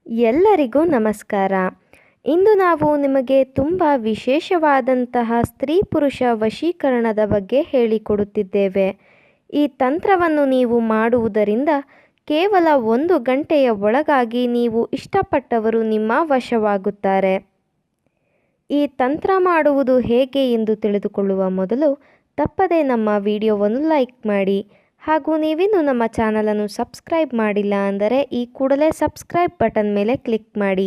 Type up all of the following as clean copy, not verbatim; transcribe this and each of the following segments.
ಎಲ್ಲರಿಗೂ ನಮಸ್ಕಾರ. ಇಂದು ನಾವು ನಿಮಗೆ ತುಂಬ ವಿಶೇಷವಾದಂತಹ ಸ್ತ್ರೀ ಪುರುಷ ವಶೀಕರಣದ ಬಗ್ಗೆ ಹೇಳಿಕೊಡುತ್ತಿದ್ದೇವೆ. ಈ ತಂತ್ರವನ್ನು ನೀವು ಮಾಡುವುದರಿಂದ ಕೇವಲ 1 ಗಂಟೆಯ ಒಳಗಾಗಿ ನೀವು ಇಷ್ಟಪಟ್ಟವರು ನಿಮ್ಮ ವಶವಾಗುತ್ತಾರೆ. ಈ ತಂತ್ರ ಮಾಡುವುದು ಹೇಗೆ ಎಂದು ತಿಳಿದುಕೊಳ್ಳುವ ಮೊದಲು ತಪ್ಪದೆ ನಮ್ಮ ವಿಡಿಯೋವನ್ನು ಲೈಕ್ ಮಾಡಿ. ಹಾಗೂ ನೀವಿನ್ನೂ ನಮ್ಮ ಚಾನಲನ್ನು ಸಬ್ಸ್ಕ್ರೈಬ್ ಮಾಡಿಲ್ಲ ಅಂದರೆ ಈ ಕೂಡಲೇ ಸಬ್ಸ್ಕ್ರೈಬ್ ಬಟನ್ ಮೇಲೆ ಕ್ಲಿಕ್ ಮಾಡಿ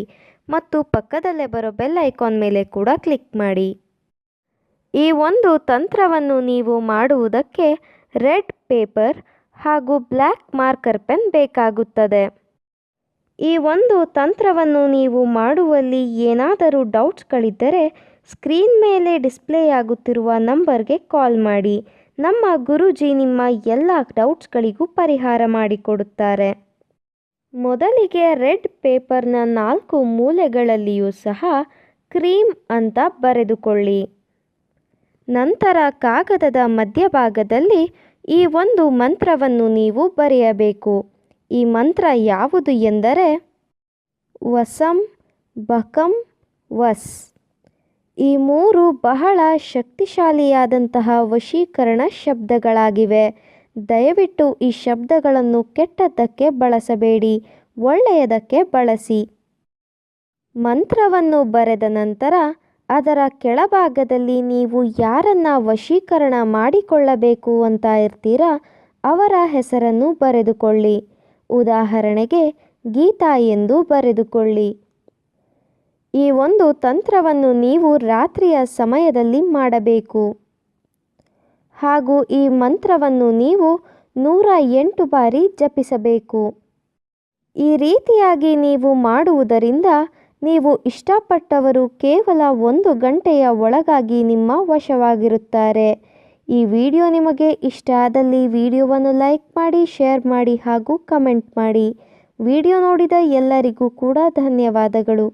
ಮತ್ತು ಪಕ್ಕದಲ್ಲೇ ಬರೋ ಬೆಲ್ ಐಕಾನ್ ಮೇಲೆ ಕೂಡ ಕ್ಲಿಕ್ ಮಾಡಿ. ಈ ಒಂದು ತಂತ್ರವನ್ನು ನೀವು ಮಾಡುವುದಕ್ಕೆ ರೆಡ್ ಪೇಪರ್ ಹಾಗೂ ಬ್ಲ್ಯಾಕ್ ಮಾರ್ಕರ್ ಪೆನ್ ಬೇಕಾಗುತ್ತದೆ. ಈ ಒಂದು ತಂತ್ರವನ್ನು ನೀವು ಮಾಡುವಲ್ಲಿ ಏನಾದರೂ ಡೌಟ್ಸ್ಗಳಿದ್ದರೆ ಸ್ಕ್ರೀನ್ ಮೇಲೆ ಡಿಸ್ಪ್ಲೇ ಆಗುತ್ತಿರುವ ನಂಬರ್ಗೆ ಕಾಲ್ ಮಾಡಿ. ನಮ್ಮ ಗುರೂಜಿ ನಿಮ್ಮ ಎಲ್ಲ ಡೌಟ್ಸ್ಗಳಿಗೂ ಪರಿಹಾರ ಮಾಡಿಕೊಡುತ್ತಾರೆ. ಮೊದಲಿಗೆ ರೆಡ್ ಪೇಪರ್ನ 4 ಮೂಲೆಗಳಲ್ಲಿಯೂ ಸಹ ಕ್ರೀಮ್ ಅಂತ ಬರೆದುಕೊಳ್ಳಿ. ನಂತರ ಕಾಗದದ ಮಧ್ಯಭಾಗದಲ್ಲಿ ಈ ಒಂದು ಮಂತ್ರವನ್ನು ನೀವು ಬರೆಯಬೇಕು. ಈ ಮಂತ್ರ ಯಾವುದು ಎಂದರೆ ವಸಂ ಬಕಂ ವಸ್. ಈ 3 ಬಹಳ ಶಕ್ತಿಶಾಲಿಯಾದಂತಹ ವಶೀಕರಣ ಶಬ್ದಗಳಾಗಿವೆ. ದಯವಿಟ್ಟು ಈ ಶಬ್ದಗಳನ್ನು ಕೆಟ್ಟದ್ದಕ್ಕೆ ಬಳಸಬೇಡಿ, ಒಳ್ಳೆಯದಕ್ಕೆ ಬಳಸಿ. ಮಂತ್ರವನ್ನು ಬರೆದ ನಂತರ ಅದರ ಕೆಳಭಾಗದಲ್ಲಿ ನೀವು ಯಾರನ್ನ ವಶೀಕರಣ ಮಾಡಿಕೊಳ್ಳಬೇಕು ಅಂತ ಇರ್ತೀರಾ ಅವರ ಹೆಸರನ್ನು ಬರೆದುಕೊಳ್ಳಿ. ಉದಾಹರಣೆಗೆ ಗೀತಾ ಎಂದು ಬರೆದುಕೊಳ್ಳಿ. ಈ ಒಂದು ತಂತ್ರವನ್ನು ನೀವು ರಾತ್ರಿಯ ಸಮಯದಲ್ಲಿ ಮಾಡಬೇಕು ಹಾಗೂ ಈ ಮಂತ್ರವನ್ನು ನೀವು 108 ಬಾರಿ ಜಪಿಸಬೇಕು. ಈ ರೀತಿಯಾಗಿ ನೀವು ಮಾಡುವುದರಿಂದ ನೀವು ಇಷ್ಟಪಟ್ಟವರು ಕೇವಲ 1 ಗಂಟೆಯ ಒಳಗಾಗಿ ನಿಮ್ಮ ವಶವಾಗಿರುತ್ತಾರೆ. ಈ ವಿಡಿಯೋ ನಿಮಗೆ ಇಷ್ಟ ಆದಲ್ಲಿ ವಿಡಿಯೋವನ್ನು ಲೈಕ್ ಮಾಡಿ, ಶೇರ್ ಮಾಡಿ ಹಾಗೂ ಕಮೆಂಟ್ ಮಾಡಿ. ವಿಡಿಯೋ ನೋಡಿದ ಎಲ್ಲರಿಗೂ ಕೂಡ ಧನ್ಯವಾದಗಳು.